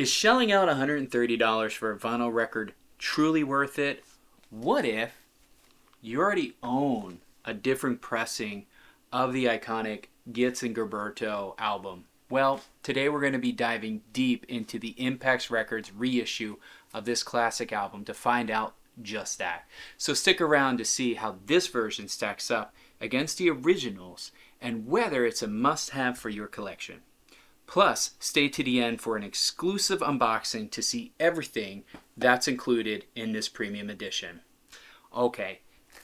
Is shelling out $130 for a vinyl record truly worth it? What if you already own a different pressing of the iconic Getz and Gilberto album? Well, today we're going to be diving deep into the Impex Records reissue of this classic album to find out just that. So stick around to see how this version stacks up against the originals and whether it's a must-have for your collection. Plus, stay to the end for an exclusive unboxing to see everything that's included in this premium edition. Okay,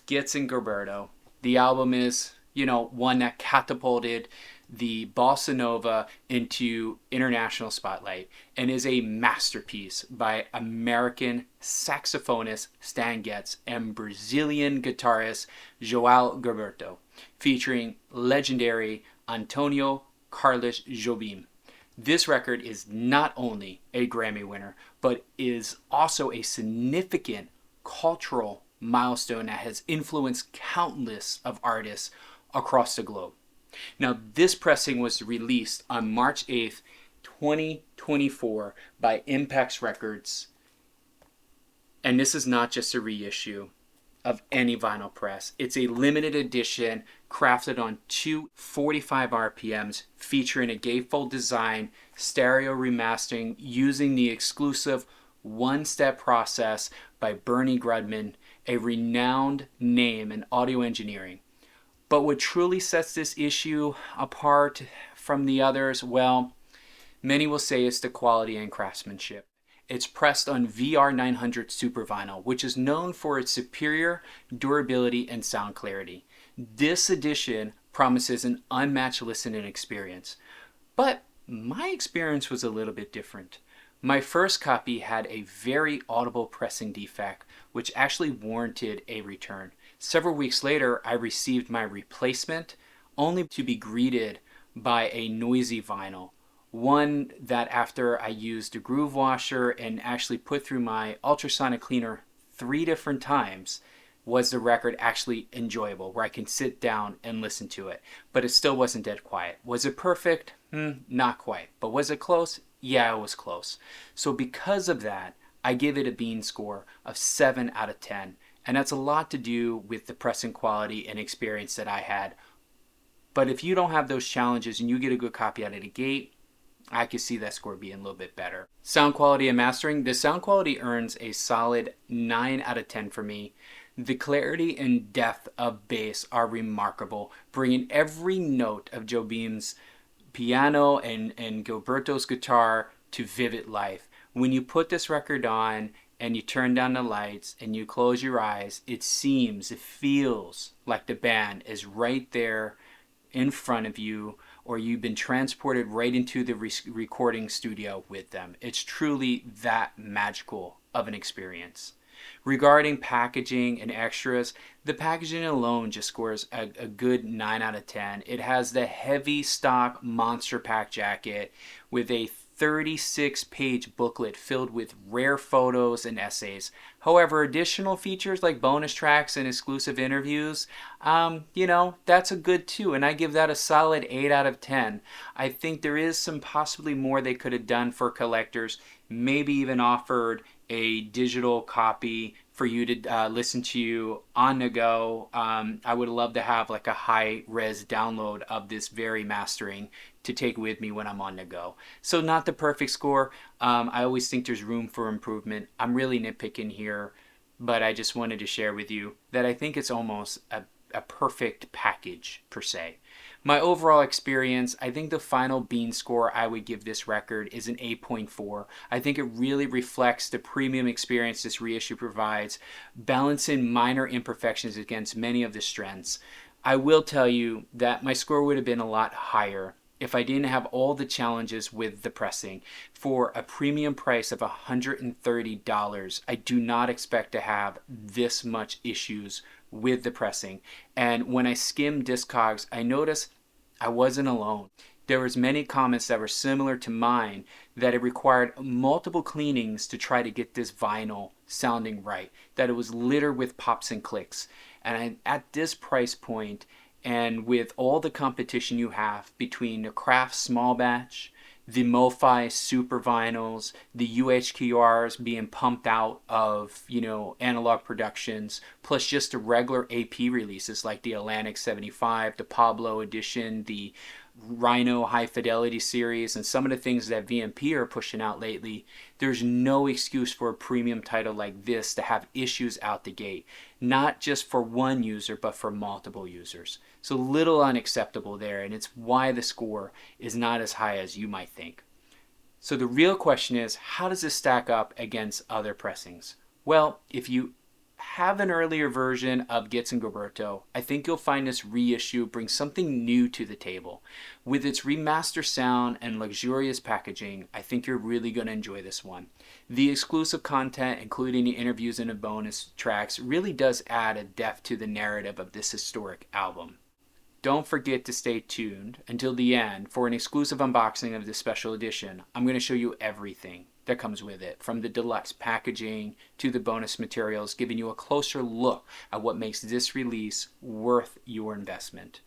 Getz and Gilberto. The album is, one that catapulted the bossa nova into international spotlight and is a masterpiece by American saxophonist Stan Getz and Brazilian guitarist João Gilberto, featuring legendary Antonio Carlos Jobim. This record is not only a Grammy winner, but is also a significant cultural milestone that has influenced countless of artists across the globe. Now, this pressing was released on March 8th, 2024 by Impex Records. And this is not just a reissue of any vinyl press. It's a limited edition crafted on 245 RPMs featuring a gatefold design, stereo remastering using the exclusive one-step process by Bernie Grudman, a renowned name in audio engineering. But what truly sets this issue apart from the others, well, many will say it's the quality and craftsmanship. It's pressed on VR900 Super Vinyl, which is known for its superior durability and sound clarity. This edition promises an unmatched listening experience. But my experience was a little bit different. My first copy had a very audible pressing defect, which actually warranted a return. Several weeks later, I received my replacement, only to be greeted by a noisy vinyl. One that after I used a groove washer and actually put through my ultrasonic cleaner 3 different times, was the record actually enjoyable, where I can sit down and listen to it. But it still wasn't dead quiet. Was it perfect? Not quite. But was it close? Yeah, it was close. So because of that, I give it a bean score of 7 out of 10. And that's a lot to do with the pressing quality and experience that I had. But if you don't have those challenges and you get a good copy out of the gate, I could see that score being a little bit better. Sound quality and mastering. The sound quality earns a solid 9 out of 10 for me. The clarity and depth of bass are remarkable, bringing every note of Jobim's piano and Gilberto's guitar to vivid life. When you put this record on and you turn down the lights and you close your eyes, it feels like the band is right there in front of you, or you've been transported right into the recording studio with them. It's truly that magical of an experience. Regarding packaging and extras, the packaging alone just scores a good 9 out of 10. It has the heavy stock monster pack jacket with a 36-page booklet filled with rare photos and essays. However, additional features like bonus tracks and exclusive interviews, that's a good too, and I give that a solid 8 out of 10. I think there is some possibly more they could have done for collectors, maybe even offered a digital copy for you to listen to on the go. I would love to have like a high-res download of this very mastering to take with me when I'm on the go. So not the perfect score. I always think there's room for improvement. I'm really nitpicking here, but I just wanted to share with you that I think it's almost a perfect package per se. My overall experience, I think the final bean score I would give this record is an 8.4. I think it really reflects the premium experience this reissue provides, balancing minor imperfections against many of the strengths. I will tell you that my score would have been a lot higher if I didn't have all the challenges with the pressing. For a premium price of $130, I do not expect to have this much issues with the pressing. And when I skimmed Discogs, I noticed I wasn't alone. There was many comments that were similar to mine, that it required multiple cleanings to try to get this vinyl sounding right, that it was littered with pops and clicks. And at this price point, and with all the competition you have between the craft small batch, the MoFi super vinyls, the UHQRs being pumped out of, Analog Productions, plus just the regular AP releases like the Atlantic 75, the Pablo edition, the Rhino High Fidelity series, and some of the things that VMP are pushing out lately, there's no excuse for a premium title like this to have issues out the gate. Not just for one user, but for multiple users. So a little unacceptable there, and it's why the score is not as high as you might think. So the real question is, how does this stack up against other pressings? Well, if you have an earlier version of Getz and Gilberto, I think you'll find this reissue brings something new to the table. With its remaster sound and luxurious packaging, I think you're really going to enjoy this one. The exclusive content, including the interviews and the bonus tracks, really does add a depth to the narrative of this historic album. Don't forget to stay tuned until the end for an exclusive unboxing of this special edition. I'm going to show you everything that comes with it, from the deluxe packaging to the bonus materials, giving you a closer look at what makes this release worth your investment.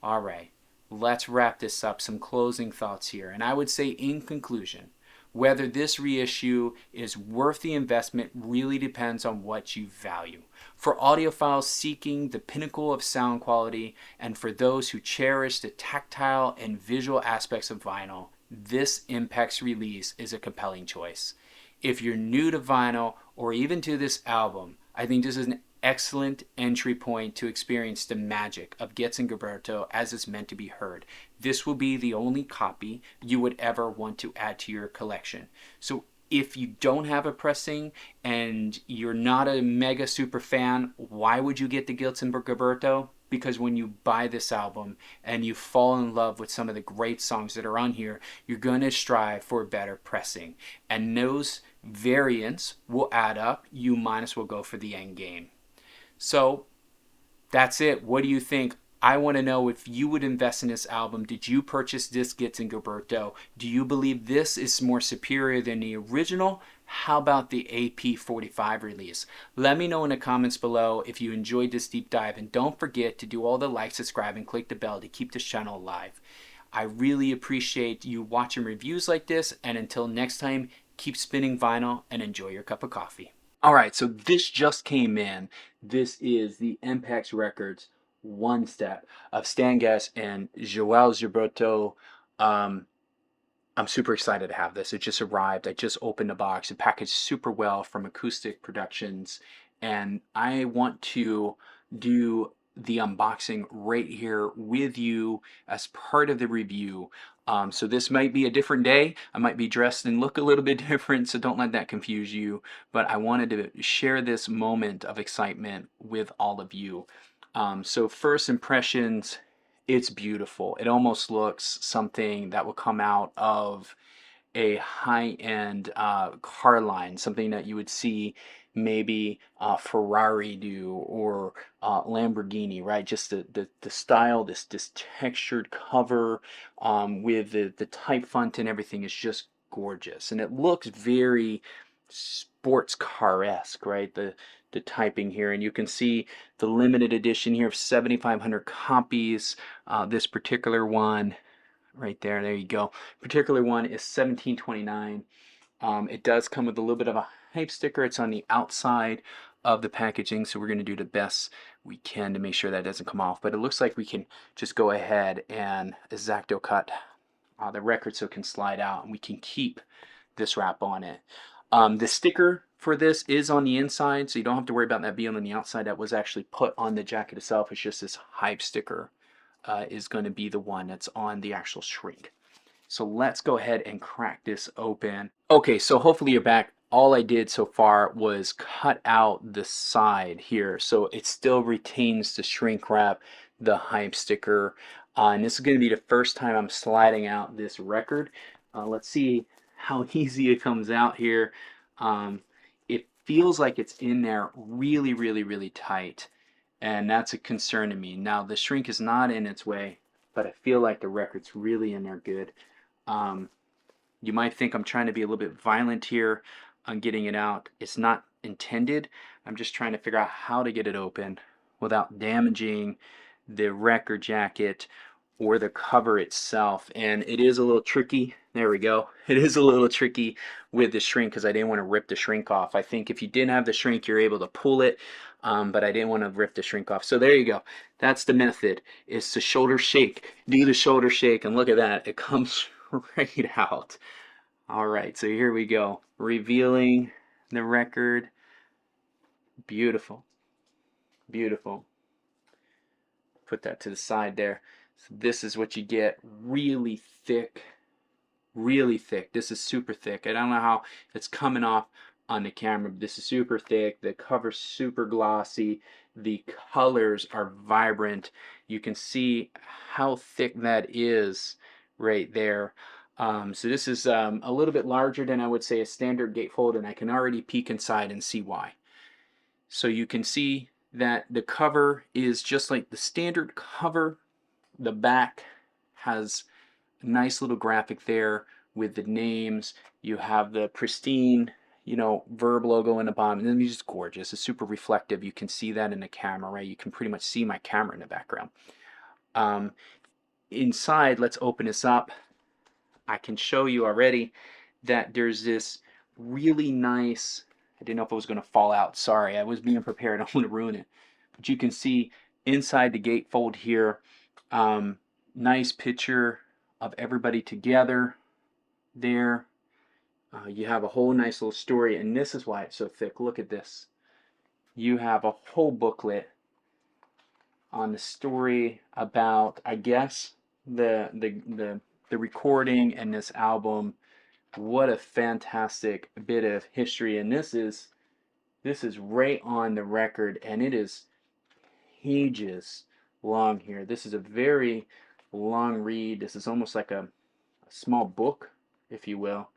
All right, let's wrap this up. Some closing thoughts here. And I would say, in conclusion, whether this reissue is worth the investment really depends on what you value. For audiophiles seeking the pinnacle of sound quality, and for those who cherish the tactile and visual aspects of vinyl, this Impex release is a compelling choice. If you're new to vinyl or even to this album, I think this is an excellent entry point to experience the magic of Getz and Gilberto as it's meant to be heard. This will be the only copy you would ever want to add to your collection. So if you don't have a pressing and you're not a mega super fan, why would you get the Getz and Gilberto? Because when you buy this album and you fall in love with some of the great songs that are on here, you're going to strive for a better pressing. And those variants will add up. You might as well go for the end game. So that's it. What do you think? I want to know if you would invest in this album. Did you purchase this Getz and Gilberto? Do you believe this is more superior than the original? How about the AP45 release? Let me know in the comments below if you enjoyed this deep dive, and don't forget to do all the like, subscribe, and click the bell to keep this channel alive. I really appreciate you watching reviews like this, and until next time, keep spinning vinyl and enjoy your cup of coffee. Alright, so this just came in. This is the Impex Records One Step of Stan Getz and João Gilberto. I'm super excited to have this. It just arrived. I just opened the box. It packaged super well from Acoustic Productions, and I want to do the unboxing right here with you as part of the review. So this might be a different day. I might be dressed and look a little bit different, so don't let that confuse you. But I wanted to share this moment of excitement with all of you. So first impressions, it's beautiful. It almost looks something that will come out of a high-end car line, something that you would see maybe Ferrari do, or Lamborghini, right? Just the style, this textured cover with the type font and everything is just gorgeous, and it looks very sports car-esque, right? The typing here, and you can see the limited edition here of 7,500 copies. This particular one right there you go. Particular one is $17.29. It does come with a little bit of a hype sticker. It's on the outside of the packaging, so we're going to do the best we can to make sure that doesn't come off. But it looks like we can just go ahead and X-Acto cut the record so it can slide out, and we can keep this wrap on it. The sticker for this is on the inside, so you don't have to worry about that being on the outside. That was actually put on the jacket itself. It's just this hype sticker is going to be the one that's on the actual shrink. So let's go ahead and crack this open. Okay, so hopefully you're back. All I did so far was cut out the side here, so it still retains the shrink wrap, the hype sticker, and this is going to be the first time I'm sliding out this record. Let's see how easy it comes out here. It feels like it's in there really, really, really tight, and that's a concern to me. Now the shrink is not in its way, but I feel like the record's really in there good. You might think I'm trying to be a little bit violent here on getting it out. It's not intended. I'm just trying to figure out how to get it open without damaging the record jacket or the cover itself. And it is a little tricky. There we go. It is a little tricky with the shrink because I didn't want to rip the shrink off. I think if you didn't have the shrink, you're able to pull it, but I didn't want to rip the shrink off. So there you go. That's the method, is to shoulder shake. Do the shoulder shake, and look at that. It comes right out. All right, so here we go. Revealing the record. Beautiful. Beautiful. Put that to the side there. So this is what you get. Really thick. Really thick. This is super thick. I don't know how it's coming off on the camera, but this is super thick. The cover's super glossy. The colors are vibrant. You can see how thick that is right there. So this is a little bit larger than I would say a standard gatefold, and I can already peek inside and see why. So you can see that the cover is just like the standard cover. The back has a nice little graphic there with the names. You have the pristine, Verb logo in the bottom. And it's just gorgeous. It's super reflective. You can see that in the camera, right? You can pretty much see my camera in the background. Inside, let's open this up. I can show you already that there's this really nice, I didn't know if it was going to fall out. Sorry, I was being prepared. I don't want to ruin it. But you can see inside the gatefold here, nice picture of everybody together there. You have a whole nice little story, and this is why it's so thick. Look at this. You have a whole booklet on the story about, I guess, the recording and this album. What a fantastic bit of history. And this is right on the record, and it is pages long here. This is a very long read. This is almost like a small book, if you will.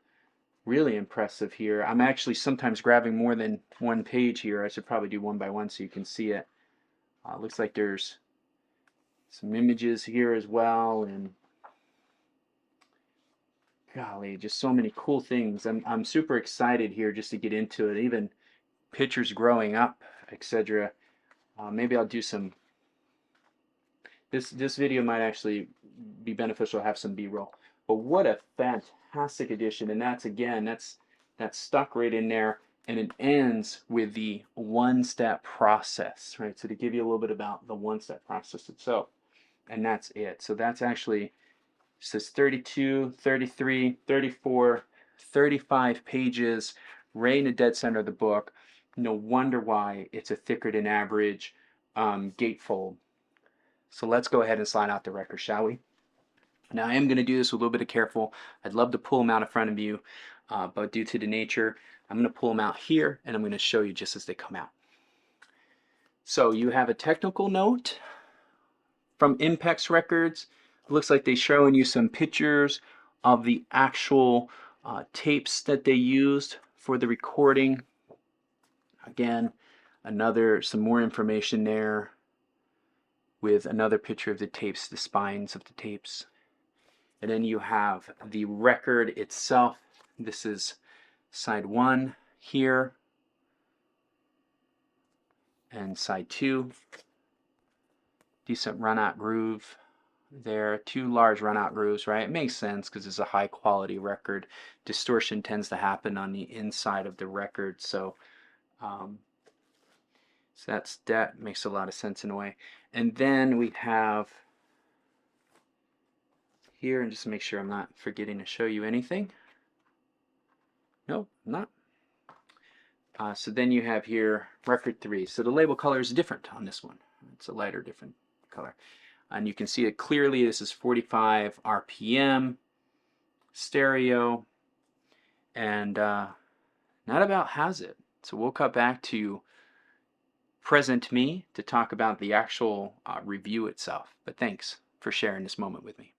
Really impressive here. I'm actually sometimes grabbing more than one page here. I should probably do one by one so you can see it. Looks like there's some images here as well, and golly, just so many cool things. I'm super excited here just to get into it. Even pictures growing up, etc. Maybe I'll do some. This video might actually be beneficial to have some B-roll. But what a fantastic edition! And that's stuck right in there, and it ends with the one-step process, right? So to give you a little bit about the one-step process itself, and that's it. So that's actually says 32, 33, 34, 35 pages, right in the dead center of the book. No wonder why it's a thicker than average gatefold. So let's go ahead and slide out the record, shall we? Now I am going to do this with a little bit of careful. I'd love to pull them out in front of you, but due to the nature, I'm going to pull them out here, and I'm going to show you just as they come out. So you have a technical note from Impex Records. It looks like they're showing you some pictures of the actual tapes that they used for the recording. Again, some more information there with another picture of the tapes, the spines of the tapes. And then you have the record itself. This is side 1 here, and side 2. Decent run-out groove there. 2 large run-out grooves, right? It makes sense because it's a high-quality record. Distortion tends to happen on the inside of the record, so that makes a lot of sense in a way. And then we have here, and just to make sure I'm not forgetting to show you anything. Nope, I'm not. So then you have here record 3. So the label color is different on this one. It's a lighter, different color. And you can see it clearly. This is 45 RPM, stereo, and Not About has it. So we'll cut back to present me to talk about the actual review itself. But thanks for sharing this moment with me.